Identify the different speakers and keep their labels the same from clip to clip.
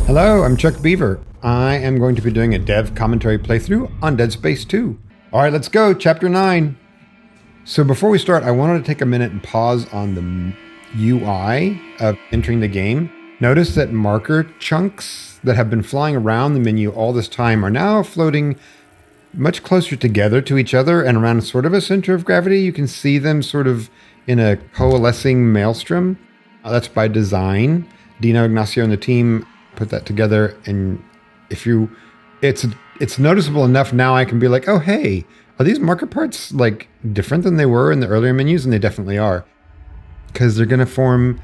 Speaker 1: Hello, I'm Chuck Beaver. I am going to be doing a dev commentary playthrough on Dead Space 2. All right, let's go, Chapter 9. So before we start, I wanted to take a minute and pause on the UI of entering the game. Notice that marker chunks that have been flying around the menu all this time are now floating much closer together to each other and around sort of a center of gravity. You can see them sort of in a coalescing maelstrom. That's by design. Dino, Ignacio, and the team put that together, and it's noticeable enough now I can be like, oh hey, are these marker parts like different than they were in the earlier menus? And they definitely are, because they're going to form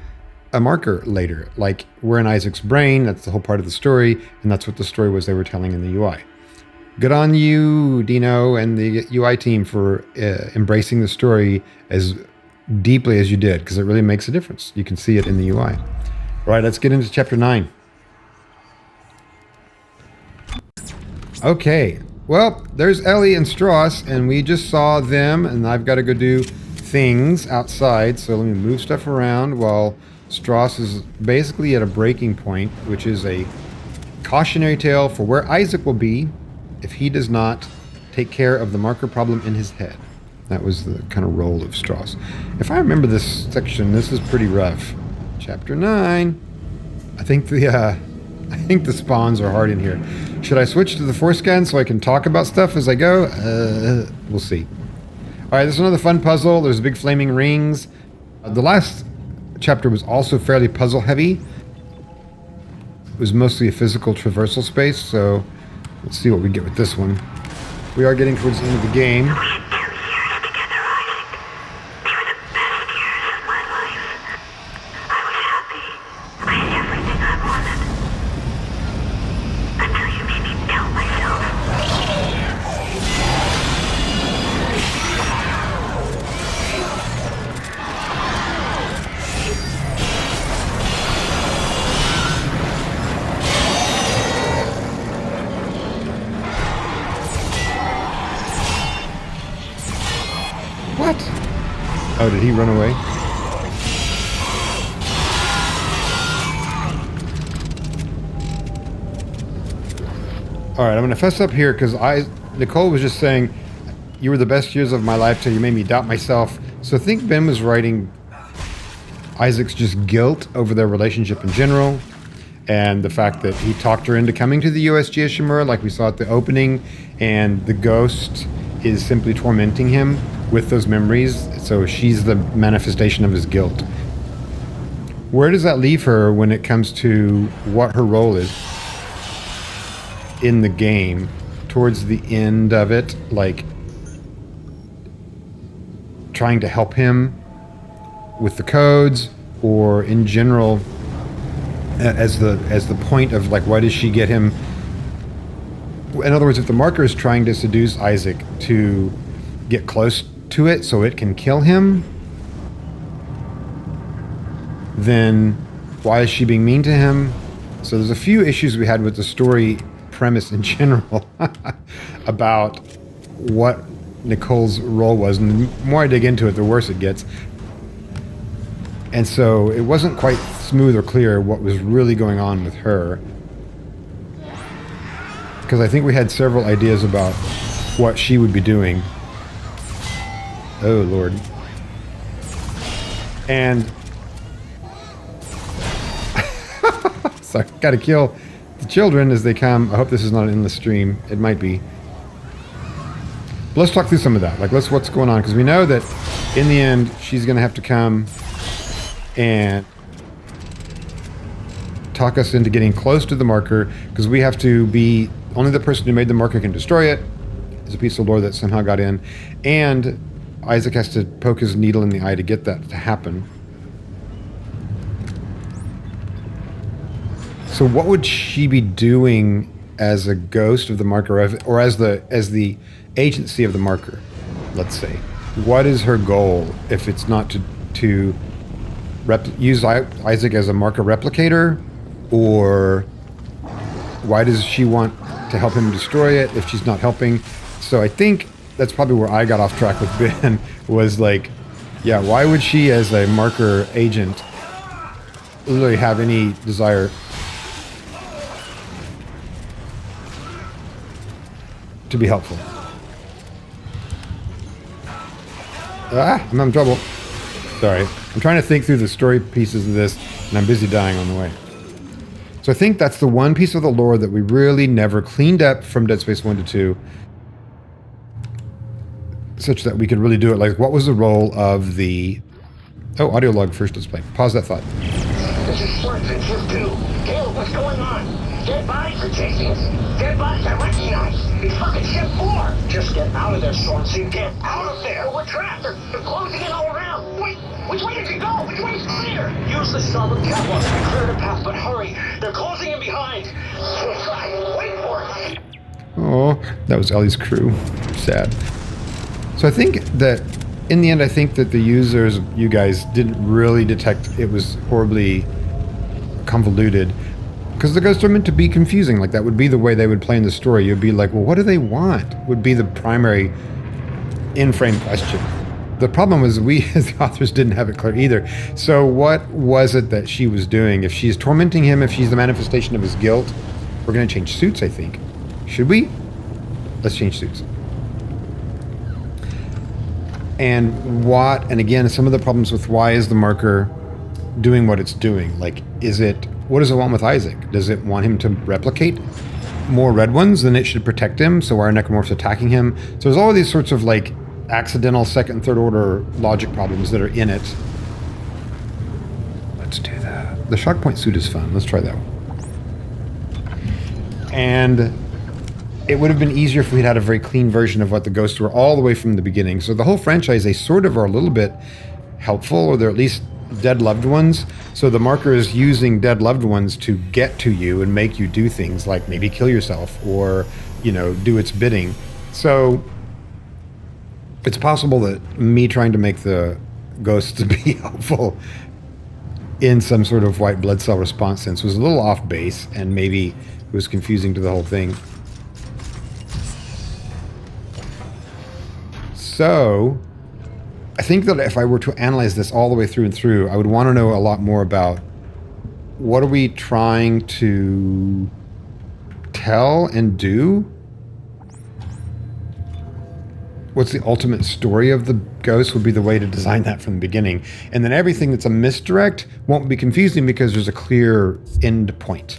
Speaker 1: a marker later. Like, we're in Isaac's brain, that's the whole part of the story, and that's what the story was they were telling in the UI. Good on you, Dino, and the UI team for embracing the story as deeply as you did, because it really makes a difference. You can see it in the UI. All right, let's get into Chapter 9. Okay, well, there's Ellie and Strauss, and we just saw them, and I've got to go do things outside, so let me move stuff around while Strauss is basically at a breaking point, which is a cautionary tale for where Isaac will be if he does not take care of the marker problem in his head. That was the kind of role of Strauss. If I remember this section, this is pretty rough. Chapter 9. I think the spawns are hard in here. Should I switch to the forescan so I can talk about stuff as I go? We'll see. All right, this is another fun puzzle. There's big flaming rings. The last chapter was also fairly puzzle heavy. It was mostly a physical traversal space, so let's see what we get with this one. We are getting towards the end of the game. What? Oh, did he run away? All right, I'm going to fess up here because Nicole was just saying, you were the best years of my life till you made me doubt myself. So I think Ben was writing Isaac's just guilt over their relationship in general, and the fact that he talked her into coming to the USGS Shimura like we saw at the opening, and the ghost is simply tormenting him with those memories, so she's the manifestation of his guilt. Where does that leave her when it comes to what her role is in the game towards the end of it, like trying to help him with the codes, or in general as the point of like, why does she get him? In other words, if the marker is trying to seduce Isaac to get close to it so it can kill him, then why is she being mean to him? So there's a few issues we had with the story premise in general about what Nicole's role was, and the more I dig into it, the worse it gets. And so it wasn't quite smooth or clear what was really going on with her, because I think we had several ideas about what she would be doing. Oh, Lord. And so I gotta kill the children as they come. I hope this is not an endless stream. It might be. But let's talk through some of that. Like, what's going on? Because we know that in the end, she's gonna have to come and talk us into getting close to the marker, because we have to be, only the person who made the marker can destroy it. There's a piece of lore that somehow got in, and Isaac has to poke his needle in the eye to get that to happen. So what would she be doing as a ghost of the marker, or as the agency of the marker, let's say? What is her goal if it's not to use Isaac as a marker replicator? Or why does she want to help him destroy it if she's not helping? So I think that's probably where I got off track with Ben, was like, yeah, why would she as a marker agent literally have any desire to be helpful. Ah, I'm in trouble. Sorry. I'm trying to think through the story pieces of this, and I'm busy dying on the way. So I think that's the one piece of the lore that we really never cleaned up from Dead Space 1 to 2, such that we could really do it. Like, what was the role of the... Oh, audio log first display. Pause that thought.
Speaker 2: This is Swords and Shift 2. Gale, what's going on? Dead bodies are chasing us. Dead bodies I recognize. It's fucking Ship 4. Just get out of there, Swordsy. Get out of there. We're trapped. They're closing in all around. Wait, which way did you go? Which way is clear? Use the starboard catwalks to clear the path, but hurry. They're closing in behind. Wait for it.
Speaker 1: Oh, that was Ellie's crew. Sad. So I think that, in the end, I think that the users, you guys, didn't really detect it was horribly convoluted. Because the ghosts are meant to be confusing. Like, that would be the way they would play in the story. You'd be like, well, what do they want? Would be the primary in-frame question. The problem was we, as the authors, didn't have it clear either. So what was it that she was doing? If she's tormenting him, if she's the manifestation of his guilt, we're going to change suits, I think. Should we? Let's change suits. And again, some of the problems with why is the marker doing what it's doing? Like, what does it want with Isaac? Does it want him to replicate more red ones? Then it should protect him, so why are necromorphs attacking him? So there's all of these sorts of, like, accidental second and third order logic problems that are in it. Let's do that. The shock point suit is fun. Let's try that one. And it would have been easier if we'd had a very clean version of what the ghosts were all the way from the beginning. So the whole franchise, they sort of are a little bit helpful, or they're at least dead loved ones. So the marker is using dead loved ones to get to you and make you do things like maybe kill yourself or, do its bidding. So it's possible that me trying to make the ghosts be helpful in some sort of white blood cell response sense was a little off base, and maybe it was confusing to the whole thing. So I think that if I were to analyze this all the way through and through, I would want to know a lot more about what are we trying to tell and do? What's the ultimate story of the ghost would be the way to design that from the beginning. And then everything that's a misdirect won't be confusing because there's a clear end point.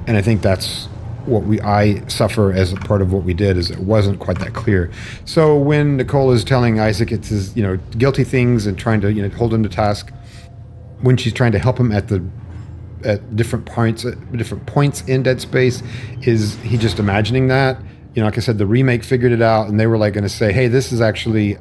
Speaker 1: And I think that's what I suffer as a part of what we did, is it wasn't quite that clear. So when Nicole is telling Isaac it's his, guilty things and trying to, hold him to task, when she's trying to help him at different points in Dead Space, is he just imagining that? Like I said, the remake figured it out, and they were like going to say, hey, this is actually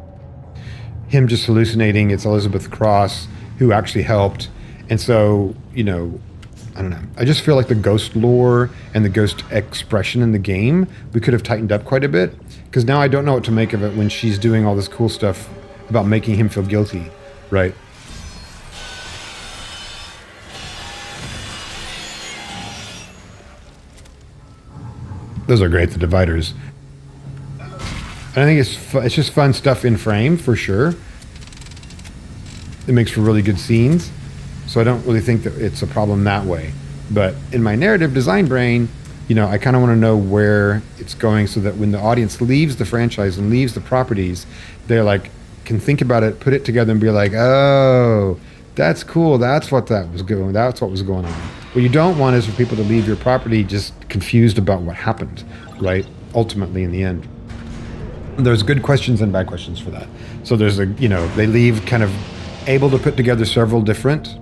Speaker 1: him just hallucinating. It's Elizabeth Cross who actually helped. And so, I don't know. I just feel like the ghost lore and the ghost expression in the game, we could have tightened up quite a bit. Because now I don't know what to make of it when she's doing all this cool stuff about making him feel guilty, right? Those are great, the dividers. And I think it's just fun stuff in frame, for sure. It makes for really good scenes. So I don't really think that it's a problem that way. But in my narrative design brain, I kind of want to know where it's going, so that when the audience leaves the franchise and leaves the properties, they're like, can think about it, put it together and be like, oh, that's cool. That's what was going on. What you don't want is for people to leave your property just confused about what happened, right? Ultimately, in the end. There's good questions and bad questions for that. So there's they leave kind of able to put together several different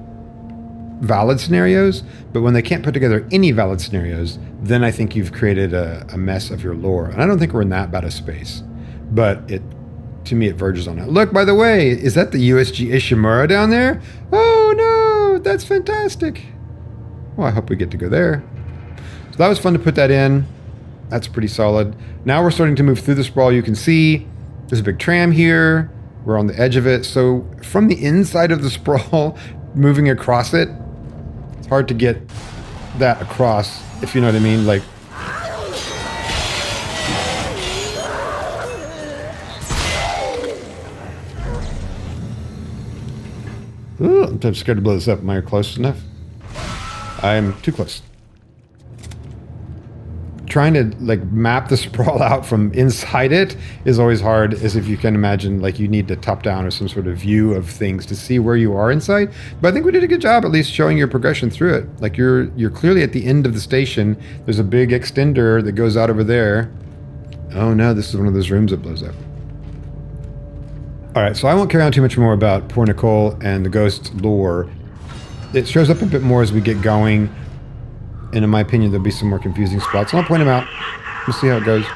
Speaker 1: valid scenarios, but when they can't put together any valid scenarios, then I think you've created a mess of your lore. And I don't think we're in that bad a space, but to me, it verges on it. Look, by the way, is that the USG Ishimura down there? Oh no, that's fantastic. Well, I hope we get to go there. So that was fun to put that in. That's pretty solid. Now we're starting to move through the sprawl. You can see there's a big tram here. We're on the edge of it. So from the inside of the sprawl, moving across it, it's hard to get that across, if you know what I mean. Like, ooh, I'm scared to blow this up. Am I close enough? I'm too close. trying to like map the sprawl out from inside it is always hard, as if you can imagine, like you need to top down or some sort of view of things to see where you are inside. But I think we did a good job at least showing your progression through it. Like you're clearly at the end of the station. There's a big extender that goes out over there. Oh no, this is one of those rooms that blows up. All right, so I won't carry on too much more about poor Nicole and the ghost lore. It shows up a bit more as we get going. And in my opinion, there'll be some more confusing spots. And I'll point them out. We'll see how it goes.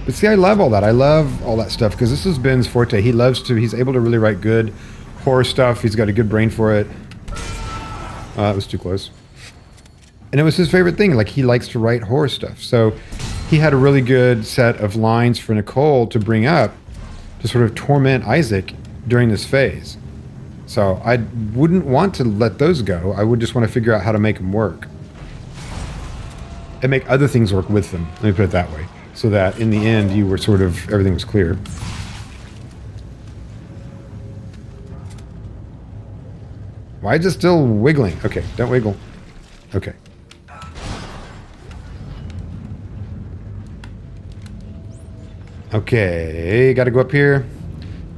Speaker 1: But see, I love all that. I love all that stuff because this is Ben's forte. He's able to really write good horror stuff. He's got a good brain for it. It was too close. And it was his favorite thing. Like, he likes to write horror stuff. So he had a really good set of lines for Nicole to bring up to sort of torment Isaac during this phase. So I wouldn't want to let those go. I would just want to figure out how to make them work. And make other things work with them. Let me put it that way. So that in the end, you were sort of, everything was clear. Why is it still wiggling? Okay, don't wiggle. Okay. Okay, gotta go up here.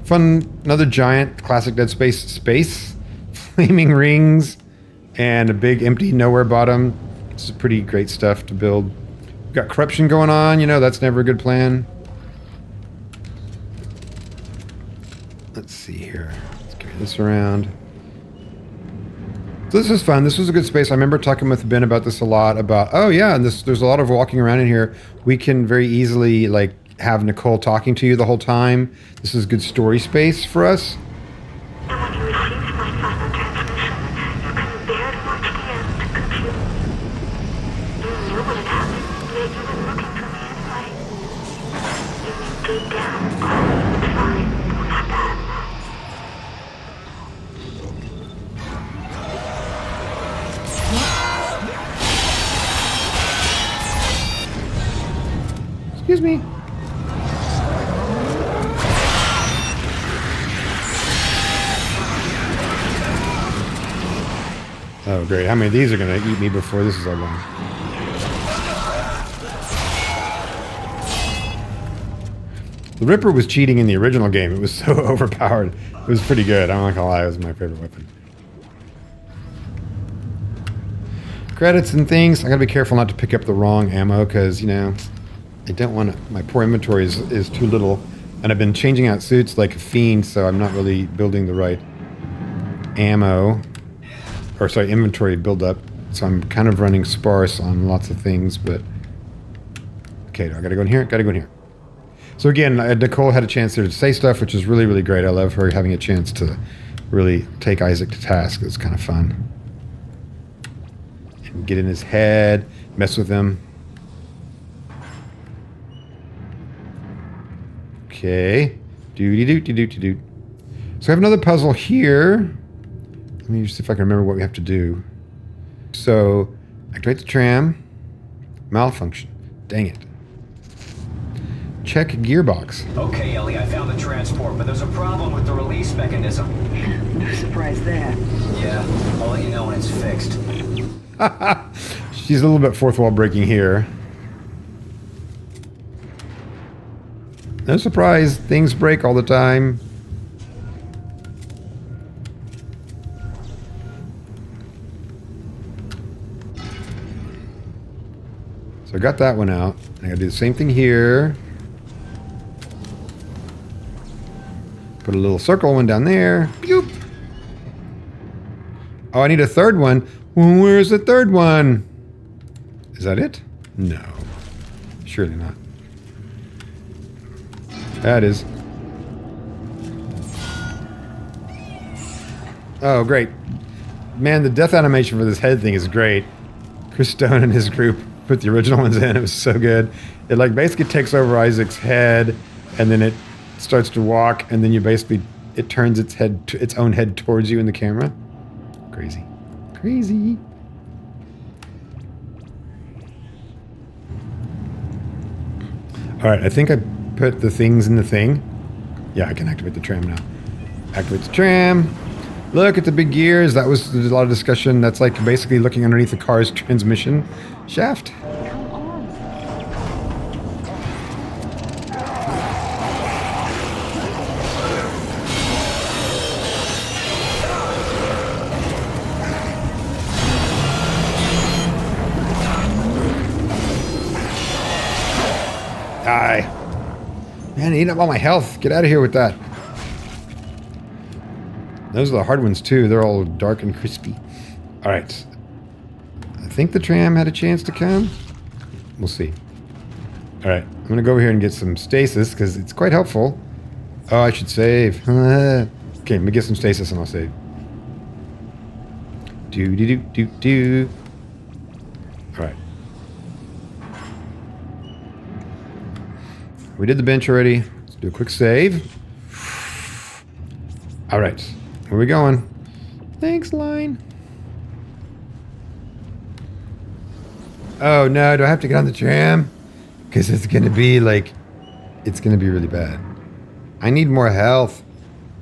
Speaker 1: Fun, another giant classic Dead Space space. Flaming rings and a big empty nowhere bottom. This is pretty great stuff to build. We've got corruption going on, you know, that's never a good plan. Let's see here. Let's carry this around. So this is fun. This was a good space. I remember talking with Ben about this a lot, about, oh yeah, and there's a lot of walking around in here. We can very easily, like, have Nicole talking to you the whole time. This is good story space for us.
Speaker 3: And when you received my final transmission, you couldn't bear to watch the end consume. You knew what had happened, yet you were looking for me anyway. You gave down all the time. Was that?
Speaker 1: Excuse me. Oh, great. How many of these are going to eat me before this is all done? The Ripper was cheating in the original game. It was so overpowered. It was pretty good. I'm not going to lie. It was my favorite weapon. Credits and things. I got to be careful not to pick up the wrong ammo because, you know, I don't want to... My poor inventory is too little. And I've been changing out suits like a fiend, so I'm not really building the right ammo. Or sorry, inventory buildup. So I'm kind of running sparse on lots of things, but... Okay, do I gotta go in here? Gotta go in here. So again, Nicole had a chance there to say stuff, which is really, really great. I love her having a chance to really take Isaac to task. It's kind of fun. And get in his head, mess with him. Okay. Doody-doo-doo-doo-doo. So I have another puzzle here. Let me just see if I can remember what we have to do. So, activate the tram. Malfunction. Dang it. Check gearbox.
Speaker 4: Okay, Ellie, I found the transport, but there's a problem with the release mechanism.
Speaker 5: No surprise there.
Speaker 4: Yeah, I'll let you know when it's fixed.
Speaker 1: She's a little bit fourth wall breaking here. No surprise, things break all the time. So I got that one out. I gotta do the same thing here. Put a little circle one down there. Boop. Oh, I need a third one. Well, where's the third one? Is that it? No. Surely not. That is. Oh, great. Man, the death animation for this head thing is great. Chris Stone and his group put the original ones in. It was so good. It like basically takes over Isaac's head, and then it starts to walk, and then you basically, it turns its head, its own head towards you in the camera. Crazy. Crazy. All right, I think I put the things in the thing. Yeah, I can activate the tram now. Activate the tram. Look at the big gears. There's a lot of discussion. That's like basically looking underneath the car's transmission shaft.
Speaker 3: Come on.
Speaker 1: Die. Man, eating up all my health. Get out of here with that. Those are the hard ones too. They're all dark and crispy. All right. I think the tram had a chance to come. We'll see. All right. I'm going to go over here and get some stasis because it's quite helpful. Oh, I should save. Okay, let me get some stasis and I'll save. Do. All right. We did the bench already. Let's do a quick save. All right. Where are we going? Thanks, line. Oh, no. Do I have to get on the tram? Because it's going to be like... It's going to be really bad. I need more health.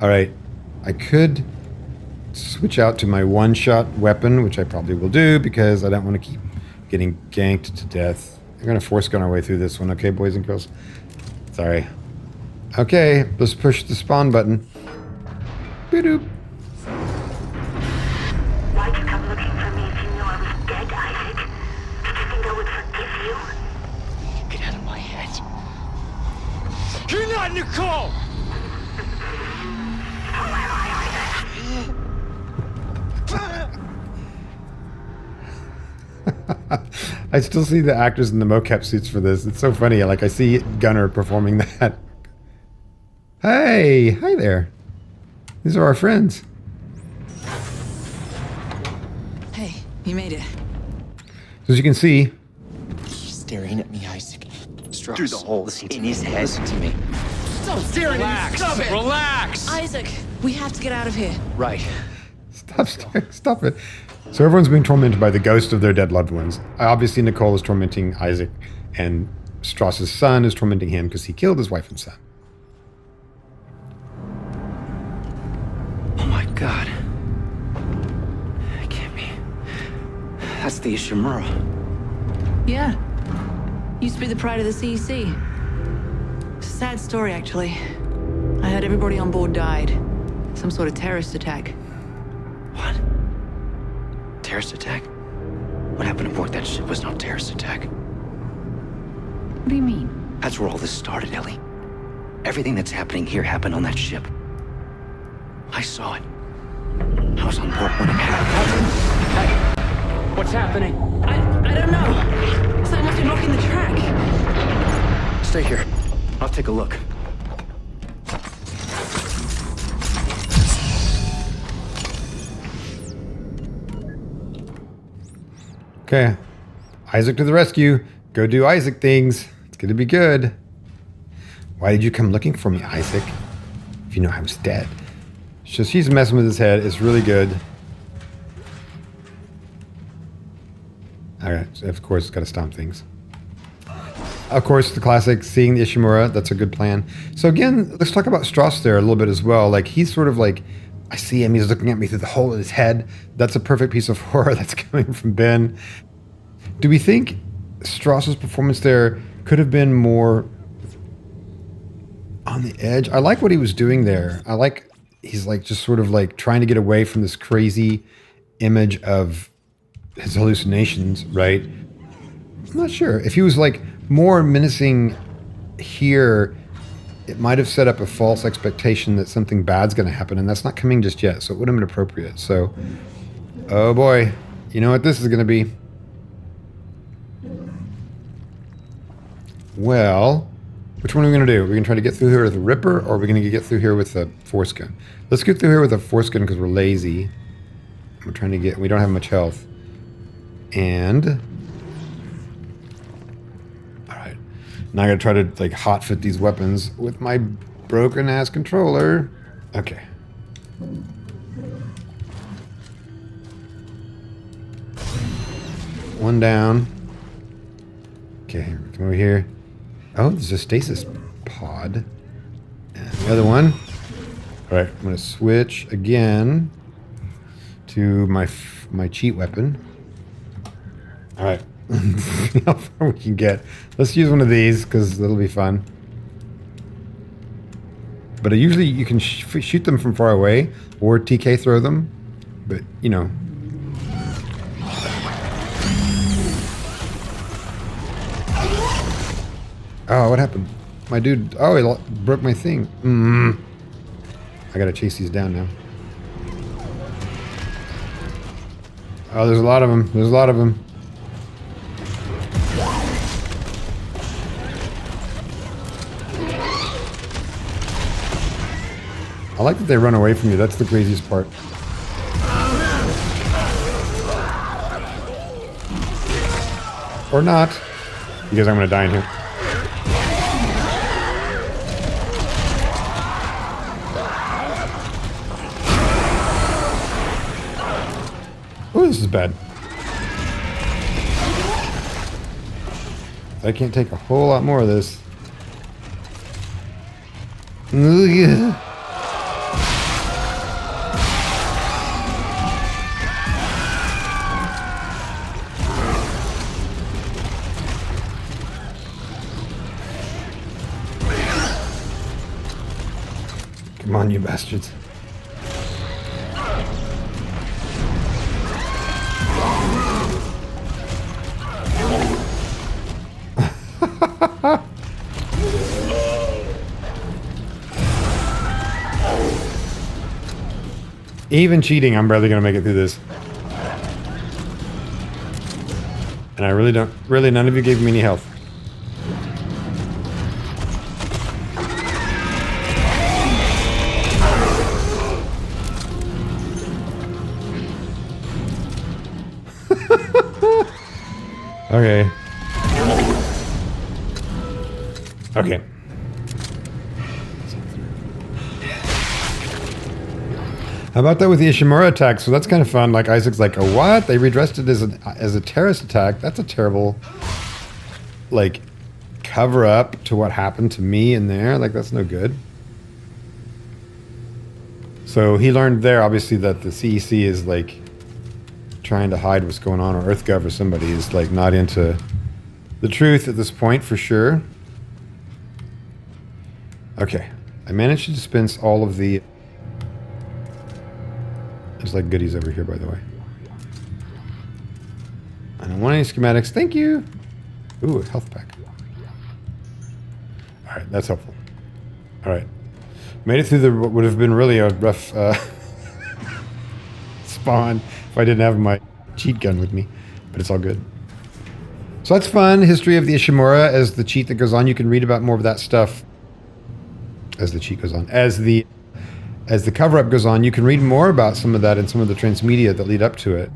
Speaker 1: All right. I could switch out to my one-shot weapon, which I probably will do because I don't want to keep getting ganked to death. I'm going to force gun our way through this one, okay, boys and girls? Sorry. Okay, let's push the spawn button. Boop.
Speaker 3: Why'd you come looking for me if you knew I was dead, Isaac? Did you think I would forgive you?
Speaker 6: Get out of my head. You're not Nicole!
Speaker 1: I still see the actors in the mocap suits for this. It's so funny. Like, I see Gunnar performing that. Hey! Hi there. These are our friends.
Speaker 7: Hey, you made it.
Speaker 1: So as you can see...
Speaker 6: He's staring at me, Isaac. Strauss.
Speaker 8: Through the holes in his head.
Speaker 6: Listen to me.
Speaker 7: Stop staring at me! Stop it!
Speaker 6: Relax!
Speaker 7: Isaac, we have to get out of here.
Speaker 6: Right.
Speaker 1: Stop staring. Stop it. So everyone's being tormented by the ghost of their dead loved ones. Obviously, Nicole is tormenting Isaac, and Strauss's son is tormenting him because he killed his wife and son.
Speaker 8: Oh my god. It can't be. That's the Ishimura.
Speaker 7: Yeah. Used to be the pride of the CEC. It's a sad story, actually. I heard everybody on board died. Some sort of terrorist attack.
Speaker 8: What? Terrorist attack? What happened aboard that ship was no terrorist attack.
Speaker 7: What do you mean?
Speaker 8: That's where all this started, Ellie. Everything that's happening here happened on that ship. I saw it. I was on board when it happened.
Speaker 6: Hey, what's happening?
Speaker 7: I don't know. Something must be blocking the track.
Speaker 8: Stay here. I'll take a look.
Speaker 1: Okay. Isaac to the rescue. Go do Isaac things. It's going to be good. Why did you come looking for me, Isaac? If you know I was dead. So she's messing with his head. It's really good. Alright, so of course, got to stomp things. Of course, the classic, seeing the Ishimura, that's a good plan. So again, let's talk about Strauss there a little bit as well. Like, he's sort of like, I see him, he's looking at me through the hole in his head. That's a perfect piece of horror that's coming from Ben. Do we think Strauss's performance there could have been more on the edge? I like what he was doing there. I like, he's like just sort of like trying to get away from this crazy image of his hallucinations, right? I'm not sure. If he was like more menacing here, it might have set up a false expectation that something bad's going to happen, and that's not coming just yet, so it would have been appropriate. So, oh boy, you know what this is going to be? Well, which one are we going to do? We're going to try to get through here with a Ripper, or are we going to get through here with a Force Gun? Let's get through here with a Force Gun because we're lazy. We're trying to get, we don't have much health. And, all right. Now I got to try to like hot fit these weapons with my broken ass controller. Okay. One down. Okay, come over here. Oh, there's a stasis pod. And The other one. All right, I'm gonna switch again to my cheat weapon. All right, see how far we can get. Let's use one of these because it'll be fun. But usually you can shoot them from far away or TK throw them. But you know. Oh, what happened? My dude. Oh, he broke my thing. I gotta chase these down now. Oh, there's a lot of them. There's a lot of them. I like that they run away from you. That's the craziest part. Or not. Because I'm gonna die in here. Oh, this is bad. I can't take a whole lot more of this. Ugh. Come on, you bastards. Even cheating, I'm barely gonna make it through this. And I really none of you gave me any health. Okay. Okay. How about that with the Ishimura attack? So that's kind of fun. Like Isaac's like, oh, what? They redressed it as a terrorist attack. That's a terrible, like, cover up to what happened to me in there. Like, that's no good. So he learned there, obviously, that the CEC is like trying to hide what's going on, or EarthGov or somebody is like not into the truth at this point for sure. Okay, I managed to dispense all of the. There's like goodies over here, by the way. I don't want any schematics. Thank you. Ooh, a health pack. All right, that's helpful. All right, made it through what would have been really a rough spawn if I didn't have my cheat gun with me, but it's all good. So that's fun. History of the Ishimura as the cheat that goes on. You can read about more of that stuff as the cheat goes on. As the cover-up goes on, you can read more about some of that in some of the transmedia that lead up to it.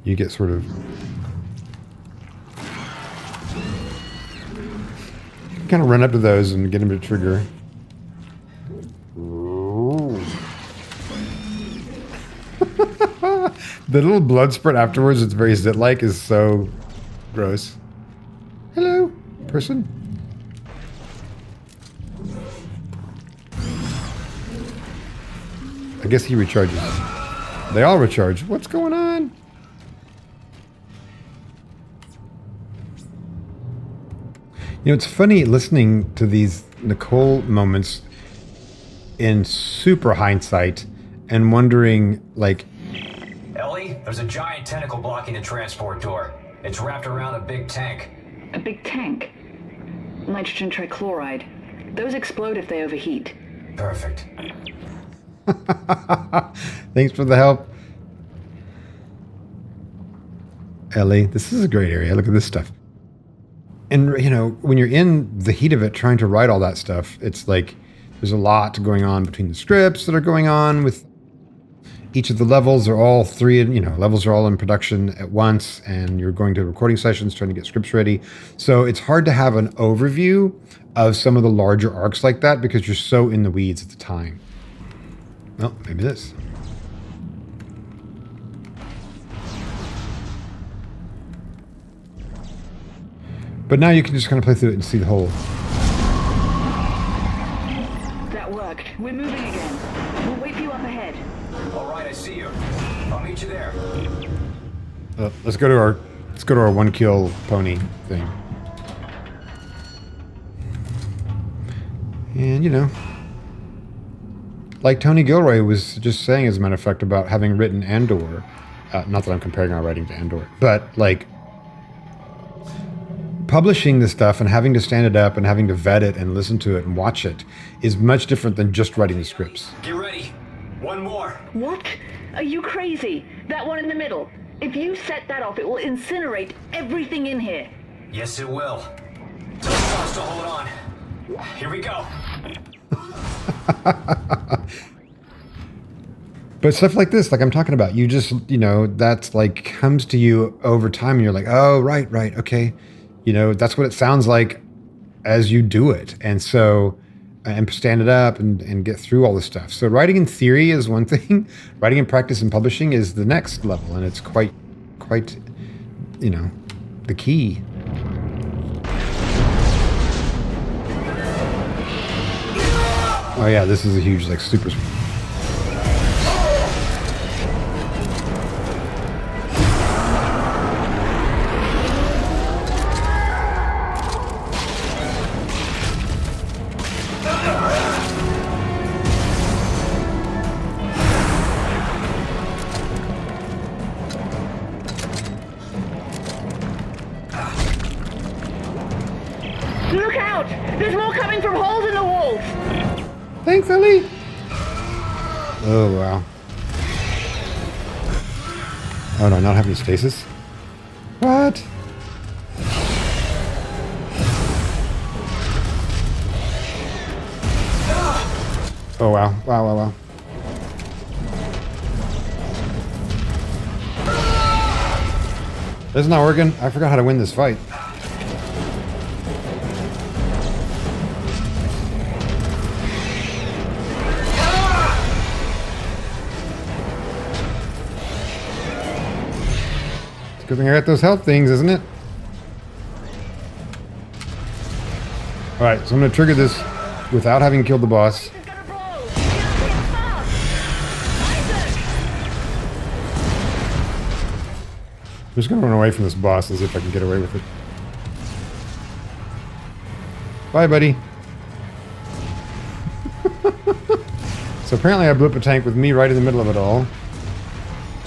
Speaker 1: You get sort of... You can kind of run up to those and get them to trigger. The little blood spurt afterwards, it's very zit-like, is so gross. Hello, person. I guess he recharges. They all recharge. What's going on? You know, it's funny listening to these Nicole moments in super hindsight and wondering, like...
Speaker 4: Ellie, there's a giant tentacle blocking the transport door. It's wrapped around a big tank.
Speaker 5: A big tank? Nitrogen trichloride. Those explode if they overheat.
Speaker 4: Perfect.
Speaker 1: Thanks for the help. Ellie, this is a great area. Look at this stuff. And, you know, when you're in the heat of it trying to write all that stuff, it's like there's a lot going on between the scripts that are going on with each of the levels. Are all three, you know, levels are all in production at once, and you're going to recording sessions trying to get scripts ready. So it's hard to have an overview of some of the larger arcs like that because you're so in the weeds at the time. Well, maybe this. But now you can just kind of play through it and see the whole.
Speaker 5: That work. We're moving again. We'll wait for you up ahead.
Speaker 4: All right, I see you. I'll meet you there.
Speaker 1: Let's go to our one kill pony thing. And you know, like Tony Gilroy was just saying, as a matter of fact, about having written Andor. Not that I'm comparing our writing to Andor, but like publishing this stuff and having to stand it up and having to vet it and listen to it and watch it is much different than just writing the scripts.
Speaker 4: Get ready. One more.
Speaker 5: What? Are you crazy? That one in the middle. If you set that off, it will incinerate everything in here.
Speaker 4: Yes, it will. Tell us to hold on. Here we go.
Speaker 1: But stuff like this, like I'm talking about, you just, you know, that's like comes to you over time and you're like, oh, right, okay. You know, that's what it sounds like as you do it. And so, and stand it up and get through all this stuff. So writing in theory is one thing. Writing in practice and publishing is the next level. And it's quite, you know, the key. Oh yeah, this is a huge, like, super...
Speaker 5: Look out! There's more coming from holes in the walls!
Speaker 1: Thanks, Ellie! Oh, wow. Oh, no, not having stasis? What? Oh, wow. Wow. This is not working. I forgot how to win this fight. Good thing I got those health things, isn't it? Alright, so I'm going to trigger this without having killed the boss. I'm just going to run away from this boss as if I can get away with it. Bye, buddy. So apparently I blew up a tank with me right in the middle of it all.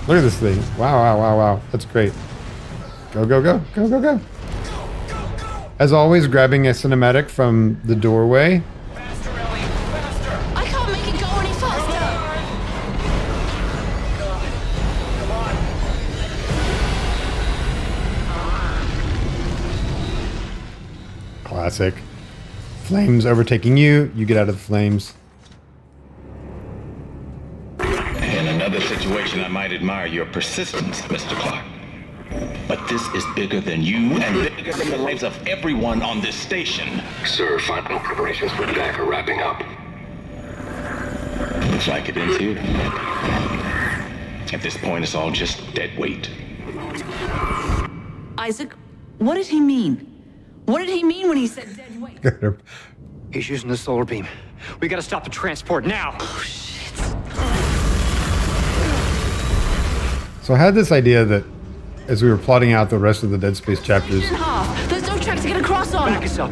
Speaker 1: Look at this thing. Wow. That's great. Go. As always, grabbing a cinematic from the doorway.
Speaker 4: Faster, Ellie. Faster.
Speaker 7: I can't make it go any faster.
Speaker 4: Come on.
Speaker 1: Classic. Flames overtaking you. You get out of the flames.
Speaker 9: In another situation, I might admire your persistence, Mr. Clark. But this is bigger than you and bigger than the lives of everyone on this station.
Speaker 2: Sir, final preparations for attack are wrapping up.
Speaker 9: Looks like it ends here. At this point, it's all just dead weight.
Speaker 7: Isaac, what did he mean? What did he mean when he said dead weight?
Speaker 8: He's using the solar beam. We gotta stop the transport now.
Speaker 7: Oh, shit.
Speaker 1: So I had this idea that as we were plotting out the rest of the Dead Space chapters,
Speaker 7: In half. There's no tracks to get across on.
Speaker 8: Back us up.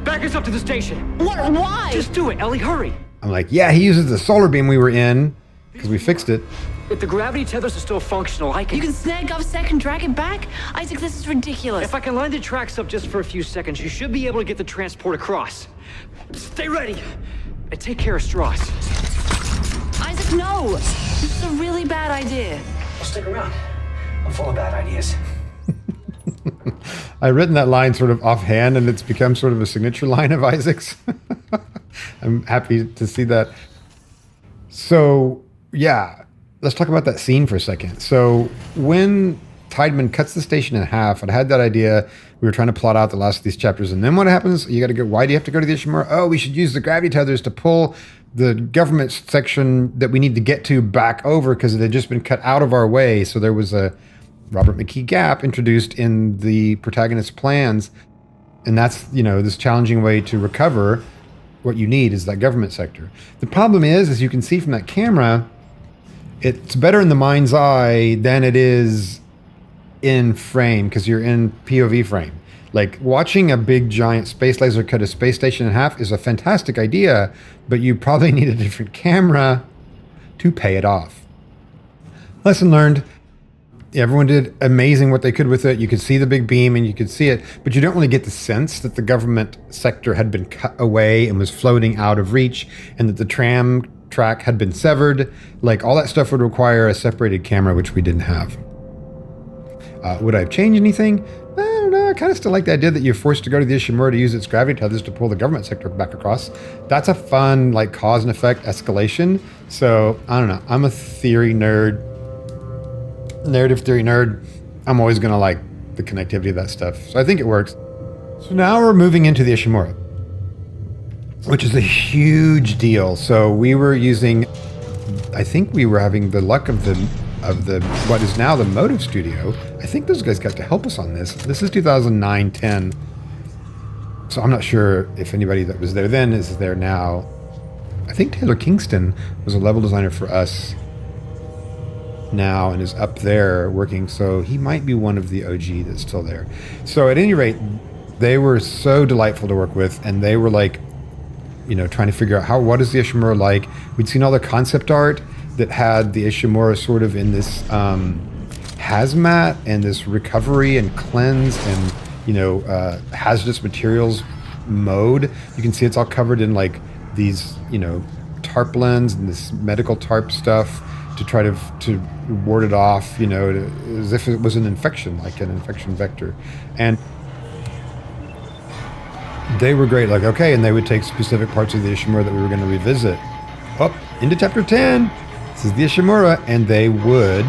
Speaker 8: Back us up to the station.
Speaker 7: What? Why?
Speaker 8: Just do it, Ellie, hurry.
Speaker 1: I'm like, yeah, he uses the solar beam we were in because we fixed it.
Speaker 8: If the gravity tethers are still functional, I can...
Speaker 7: You can snag GovSec and drag it back? Isaac, this is ridiculous.
Speaker 8: If I can line the tracks up just for a few seconds, you should be able to get the transport across. Stay ready. And take care of Strauss.
Speaker 7: Isaac, no! This is a really bad idea.
Speaker 4: Well, stick around. I'm full of bad ideas.
Speaker 1: I've written that line sort of offhand, and it's become sort of a signature line of Isaac's. I'm happy to see that. So, yeah, let's talk about that scene for a second. So, when Teidemann cuts the station in half, I had that idea. We were trying to plot out the last of these chapters, and then what happens? You got to go. Why do you have to go to the Ishimura? Oh, we should use the gravity tethers to pull the government section that we need to get to back over because it had just been cut out of our way. So there was a Robert McKee gap introduced in the protagonist's plans. And that's, you know, this challenging way to recover what you need is that government sector. The problem is, as you can see from that camera, it's better in the mind's eye than it is in frame because you're in POV frame. Like watching a big giant space laser cut a space station in half is a fantastic idea, but you probably need a different camera to pay it off. Lesson learned. Everyone did amazing what they could with it. You could see the big beam and you could see it, but you don't really get the sense that the government sector had been cut away and was floating out of reach and that the tram track had been severed. Like all that stuff would require a separated camera, which we didn't have. Would I have changed anything? I don't know. I kind of still like the idea that you're forced to go to the Ishimura to use its gravity tethers to pull the government sector back across. That's a fun, like, cause and effect escalation. So, I don't know. I'm a theory nerd. Narrative theory nerd. I'm always going to like the connectivity of that stuff. So I think it works. So now we're moving into the Ishimura, which is a huge deal. So we were using, I think we were having the luck of the what is now the Motive Studio. I think those guys got to help us on this. This is 2009-10. So I'm not sure if anybody that was there then is there now. I think Taylor Kingston was a level designer for us now and is up there working. So he might be one of the OG that's still there. So at any rate, they were so delightful to work with, and they were like, you know, trying to figure out what is the Ishimura like. We'd seen all the concept art that had the Ishimura sort of in this hazmat and this recovery and cleanse and, you know, hazardous materials mode. You can see it's all covered in like these, you know, tarpaulins and this medical tarp stuff to try to ward it off, you know, as if it was an infection, like an infection vector. And they were great, like, okay, and they would take specific parts of the Ishimura that we were going to revisit. Up into chapter 10. This is the Ishimura, and they would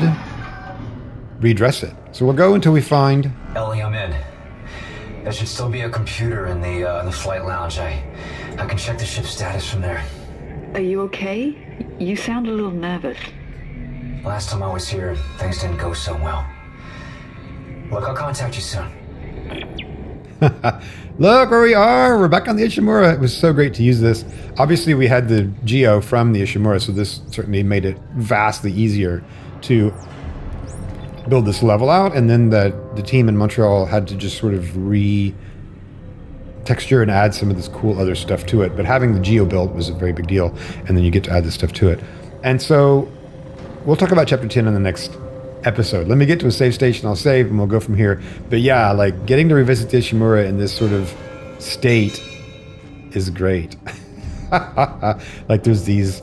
Speaker 1: redress it. So we'll go until we find...
Speaker 4: Ellie, I'm in. There should still be a computer in the flight lounge. I can check the ship's status from there.
Speaker 5: Are you okay? You sound a little nervous.
Speaker 4: Last time I was here, things didn't go so well. Look, I'll contact you soon.
Speaker 1: Look where we are. We're back on the Ishimura. It was so great to use this. Obviously, we had the Geo from the Ishimura, so this certainly made it vastly easier to build this level out. And then the team in Montreal had to just sort of re-texture and add some of this cool other stuff to it. But having the Geo built was a very big deal. And then you get to add this stuff to it. And so we'll talk about Chapter 10 in the next episode. Let me get to a save station. I'll save and we'll go from here. But yeah, like getting to revisit the Ishimura in this sort of state is great. Like there's these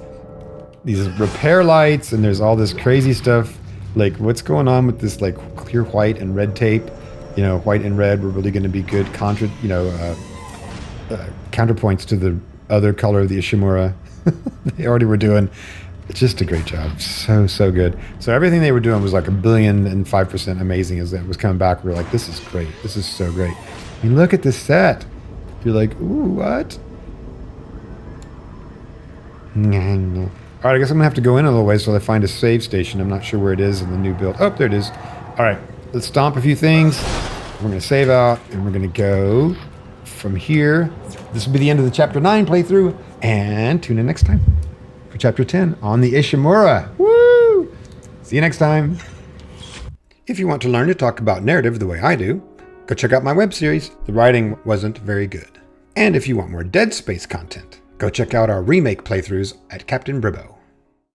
Speaker 1: repair lights and there's all this crazy stuff. Like what's going on with this like clear white and red tape? You know, white and red were really going to be good counterpoints to the other color of the Ishimura. They already were doing. It's just a great job. So good. So everything they were doing was like 1,005% amazing as it was coming back. We were like, this is great. This is so great. I mean, look at this set. You're like, ooh, what? All right, I guess I'm gonna have to go in a little ways till I find a save station. I'm not sure where it is in the new build. Oh, there it is. All right, let's stomp a few things. We're gonna save out and we're gonna go from here. This will be the end of the chapter 9 playthrough, and tune in next time for chapter 10 on the Ishimura. Woo! See you next time. If you want to learn to talk about narrative the way I do, go check out my web series. The writing wasn't very good. And if you want more Dead Space content, go check out our remake playthroughs at Captain Bribbo.